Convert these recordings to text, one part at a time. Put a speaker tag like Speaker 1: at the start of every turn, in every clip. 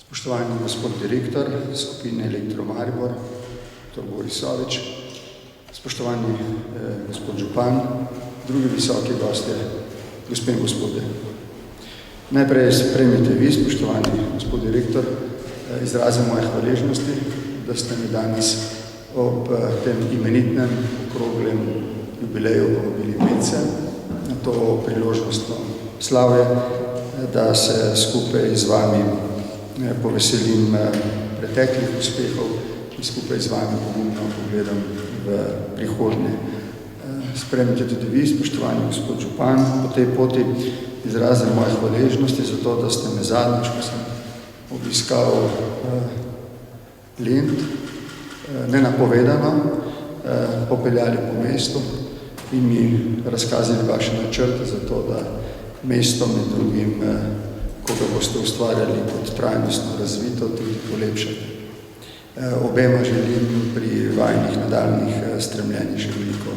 Speaker 1: Spoštovani gospod direktor skupine Elektro Maribor, dr. Boris Sovič, spoštovani gospod župan, drugi visoki gostje, gospe in gospode. Najprej sprejmite vi, spoštovani gospod direktor, izraze moje hvaležnosti, da ste mi danes ob tem imenitnem okroglem jubileju povabili Mence na to priložnostno slavje, da se skupaj z vami poveselim preteklih uspehov in skupaj z vami pogumno pogledam v prihodnje. Spremite tudi vi, spoštovani gospod župan, po tej poti izrazim moje hvaležnosti za to, da ste me zadnjič, ko sem obiskal Lent, nenapovedano popeljali po mestu in mi razkazali vaše načrte za to, da mesto med drugim, ko ga boste ustvarjali kot trajnostno razvito, tudi polepšati. Obema želim pri vajinih nadaljnih stremljenjih še veliko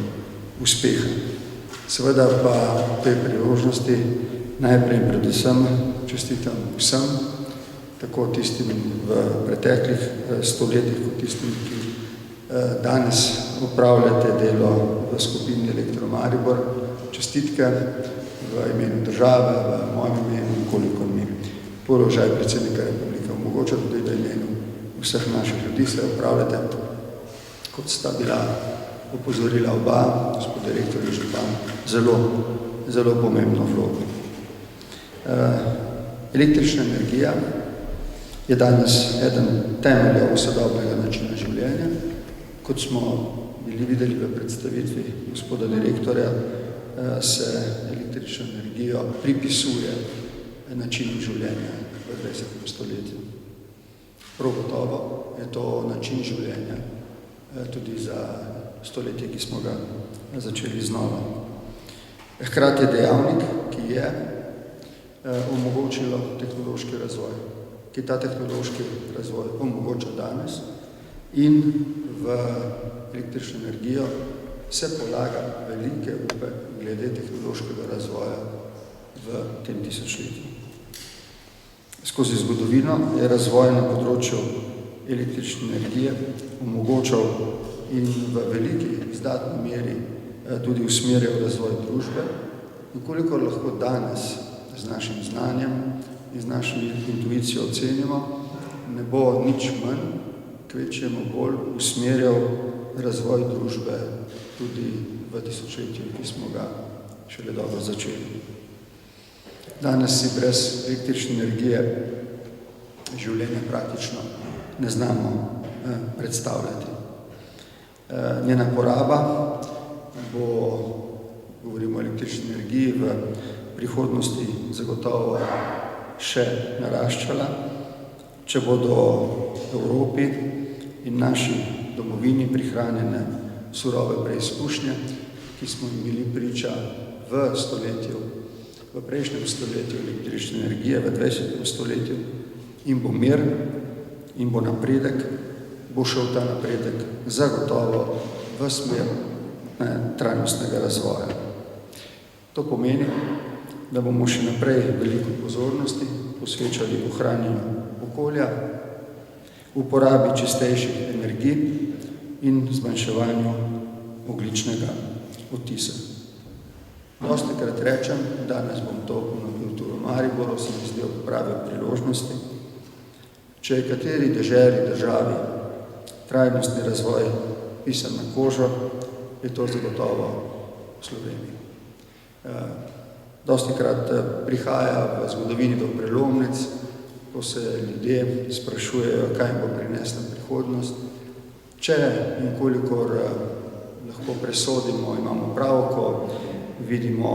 Speaker 1: uspeha. Seveda pa v tej priložnosti najprej in predvsem čestitam vsem, tako tistim v preteklih stoletjih, kot tistim, ki danes upravljate delo v skupini Elektro Maribor. Čestitke v imenu države, v mojem imenu, koliko mi položaj predsednika Republike omogoča, tudi v imenu vseh naših ljudi se upravljate, kot sta bila opozorila oba, gospod direktor in župan, zelo pomembno vlogo. Električna energija je danes eden temeljev sodobnega načina življenja. Kot smo bili videli v predstavitvi gospoda direktorja, se električno energijo pripisuje načinu življenja v 20. stoletju. Prav gotovo je to način življenja tudi za stoletje, ki smo ga začeli znova. Hkrati je dejavnik, ki je omogočilo tehnološki razvoj, ki ta tehnološki razvoj omogoča danes in v električno energijo se polaga velike upe glede tehnološkega razvoja v tem tisočletju. Skozi zgodovino je razvoj na področju električne energije omogočal in v veliki izdatni meri tudi usmerjal razvoj družbe. In koliko lahko danes z našim znanjem in z našo intuicijo ocenimo, ne bo nič manj, kvečjemu bolj usmerjal razvoj družbe tudi v tisočletju, ki smo ga šele dobro začeli. Danes si brez električne energije življenje praktično ne znamo predstavljati. Njena poraba bo, govorimo o električni energiji, v prihodnosti zagotovo še naraščala, če bodo Evropi in naši domovini prihranjene surove preizkušnje, ki smo jim bili priča v prejšnjem stoletju električne energije, v 20. stoletju, in bo mir, in bo napredek, bo šel ta napredek zagotovo v smer trajnostnega razvoja. To pomeni, da bomo še naprej veliko pozornosti posvečali ohranjanju okolja, uporabi čistejših energij in zmanjševanju ogljičnega odtisa. Dostikrat rečem, danes bom to ponovil tu v Mariboru, se mi zdi ob prave priložnosti. Če je kateri deželi, državi trajnostni razvoj pisan na kožo, je to zagotovo v Sloveniji. Dostikrat prihaja v zgodovini do prelomnic, ko se ljudje sprašujejo, kaj jim bo prinesla prihodnost. Če in kolikor lahko presodimo, imamo prav, ko vidimo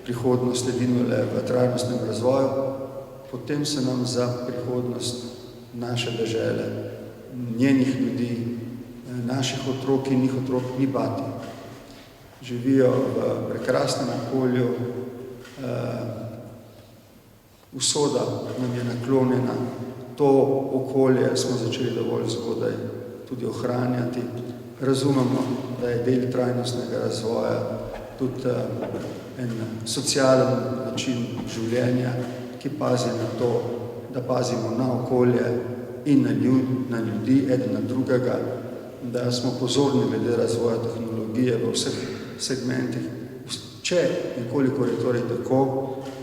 Speaker 1: prihodnost edino le v trajnostnem razvoju, potem se nam za prihodnost naše dežele, njenih ljudi, naših otrok in njih otrok ni bati. Živijo v prekrasnem okolju, usoda nam je naklonjena, to okolje smo začeli dovolj zgodaj tudi ohranjati. Razumemo, da je del trajnostnega razvoja tudi en socialen način življenja, ki pazi na to, da pazimo na okolje in na ljudi, eden na drugega, da smo pozorni glede razvoja tehnologije v vseh segmentih. Če in koliko je torej tako,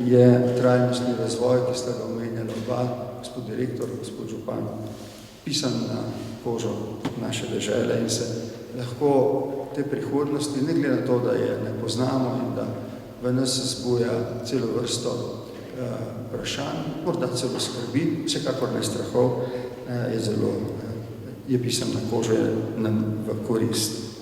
Speaker 1: je trajnostni razvoj, ki sta ga omenjala oba, gospod direktor, gospod župan, pisan na kožo naše dežele in se lahko te prihodnosti, ne glede na to, da je ne poznamo in da v nas zbuja celo vrsto vprašanj, morda celo skrbi, vsekakor ne strahov, je pisan na kožo, je nam v korist.